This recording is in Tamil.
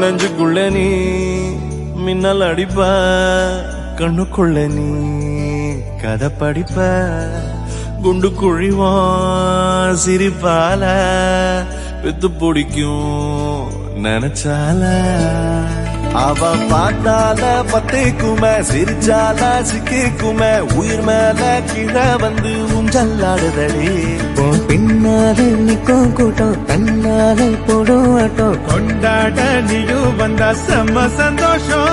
நெஞ்சுக்குள்ள நீ மின்னல் அடிப்ப கண்ணுக்குள்ள நீ கதை படிப்ப குண்டு குழிவான் சிரிப்பால பெத்து பிடிக்கும் நினைச்சால அவ பார்த்தால பத்திக்குமே சிரிச்சால சிக்கிக்குமே உயிர் மேல கீழே வந்து ஊஞ்சல்லாடுதடி பின்னாலே நிக்கும் கூட்டம் தன்னாலே போடும் ஆட்டம் கொண்டாட நீயும் வந்தா செம்ம சந்தோஷம்